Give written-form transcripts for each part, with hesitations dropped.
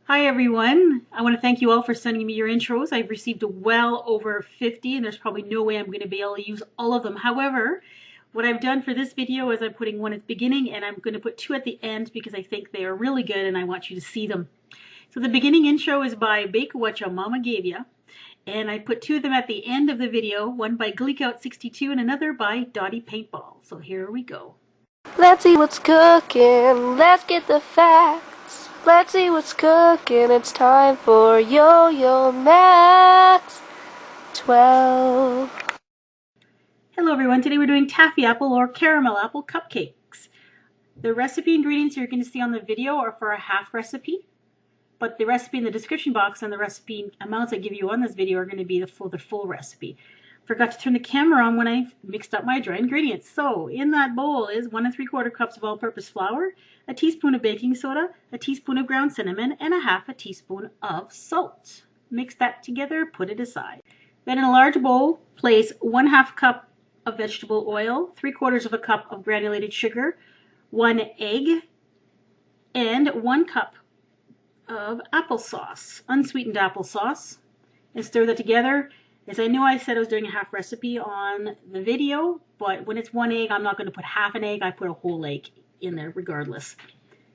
Hi everyone. I want to thank you all for sending me your intros. I've received well over 50 and there's probably no way I'm going to be able to use all of them. However, what I've done for this video is I'm putting one at the beginning and I'm going to put two at the end because I think they are really good and I want you to see them. So the beginning intro is by Bake What Your Mama Gave Ya, and I put two of them at the end of the video, one by Gleekout62 and another by Dottie Paintball. So here we go. Let's see what's cooking, let's get the facts. Let's see what's cooking, it's time for Yo-Yo Max 12. Hello everyone, today we're doing Taffy Apple or Caramel Apple Cupcakes. The recipe ingredients you're going to see on the video are for a half recipe, but the recipe in the description box and the recipe amounts I give you on this video are going to be the full recipe. Forgot to turn the camera on when I mixed up my dry ingredients. So in that bowl is 1 3/4 cups of all-purpose flour, a teaspoon of baking soda, a teaspoon of ground cinnamon, and a half a teaspoon of salt. Mix that together, put it aside. Then in a large bowl, place 1/2 cup of vegetable oil, 3/4 cup of granulated sugar, 1 egg, and 1 cup of applesauce, unsweetened applesauce, and stir that together. As I know I said I was doing a half recipe on the video, but when it's 1 egg, I'm not going to put half an egg. I put a whole egg in there regardless.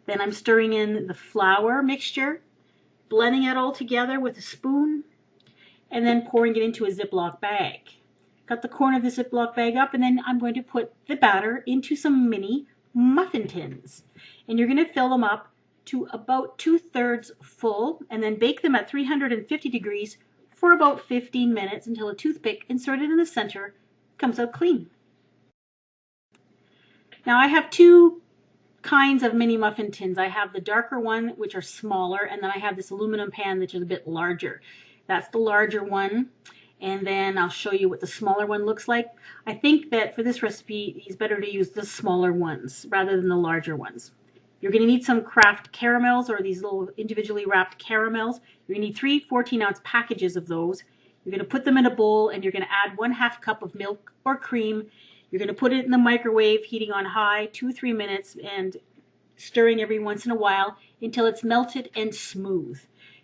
Then I'm stirring in the flour mixture, blending it all together with a spoon, and then pouring it into a Ziploc bag. Cut the corner of the Ziploc bag up, and then I'm going to put the batter into some mini muffin tins. And you're going to fill them up to about 2/3 full, and then bake them at 350 degrees for about 15 minutes until a toothpick inserted in the center comes out clean. Now I have two kinds of mini muffin tins. I have the darker one, which are smaller, and then I have this aluminum pan, which is a bit larger. That's the larger one, and then I'll show you what the smaller one looks like. I think that for this recipe, it's better to use the smaller ones rather than the larger ones. You're going to need some Kraft caramels, or these little individually wrapped caramels. You're going to need 3 14-ounce packages of those. You're going to put them in a bowl, and you're going to add 1/2 cup of milk or cream. You're going to put it in the microwave, heating on high, 2-3 minutes, and stirring every once in a while until it's melted and smooth.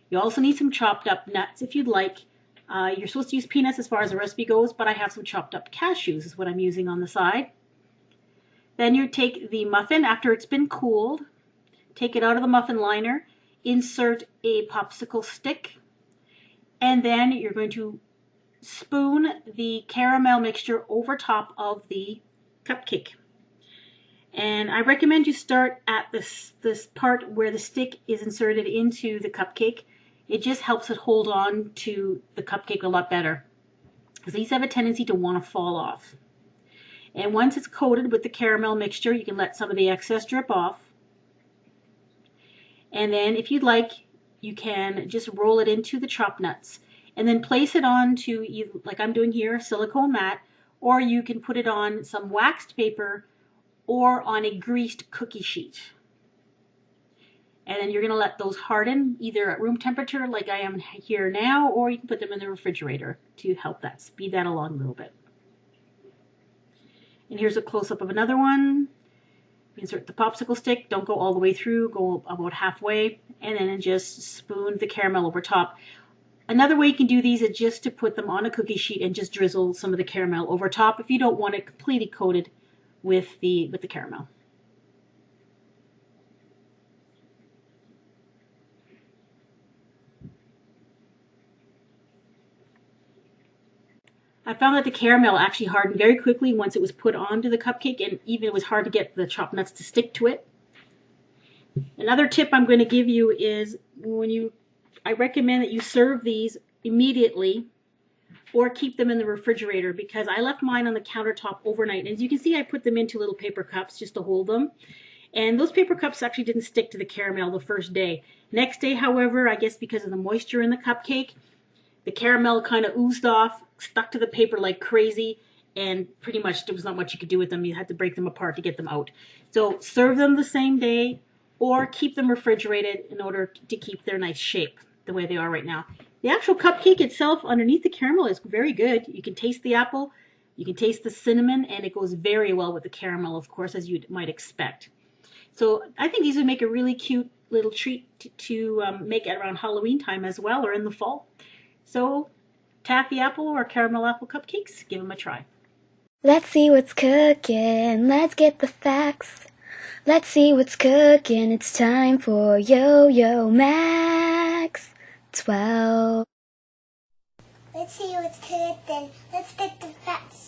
You also need some chopped up nuts if you'd like. You're supposed to use peanuts as far as the recipe goes, but I have some chopped up cashews is what I'm using on the side. Then you take the muffin after it's been cooled, take it out of the muffin liner, insert a popsicle stick, and then you're going to spoon the caramel mixture over top of the cupcake. And I recommend you start at this part where the stick is inserted into the cupcake. It just helps it hold on to the cupcake a lot better, because these have a tendency to want to fall off. And once it's coated with the caramel mixture, you can let some of the excess drip off. And then if you'd like, you can just roll it into the chopped nuts and then place it onto, like I'm doing here, a silicone mat, or you can put it on some waxed paper or on a greased cookie sheet. And then you're going to let those harden either at room temperature like I am here now, or you can put them in the refrigerator to help that speed that along a little bit. And here's a close-up of another one. Insert the popsicle stick, don't go all the way through, go about halfway, and then just spoon the caramel over top. Another way you can do these is just to put them on a cookie sheet and just drizzle some of the caramel over top if you don't want it completely coated with the caramel. I found that the caramel actually hardened very quickly once it was put onto the cupcake, and even it was hard to get the chopped nuts to stick to it. Another tip I'm going to give you is I recommend that you serve these immediately or keep them in the refrigerator, because I left mine on the countertop overnight. And as you can see, I put them into little paper cups just to hold them. And those paper cups actually didn't stick to the caramel the first day. Next day, however, I guess because of the moisture in the cupcake, the caramel kind of oozed off, stuck to the paper like crazy, and pretty much there was not much you could do with them. You had to break them apart to get them out. So serve them the same day or keep them refrigerated in order to keep their nice shape the way they are right now. The actual cupcake itself underneath the caramel is very good. You can taste the apple, you can taste the cinnamon, and it goes very well with the caramel, of course, as you might expect. So I think these would make a really cute little treat to make it around Halloween time as well, or in the fall. So taffy apple or caramel apple cupcakes, give them a try. Let's see what's cooking, let's get the facts. Let's see what's cooking, it's time for Yo-Yo Max 12. Let's see what's cooking, let's get the facts.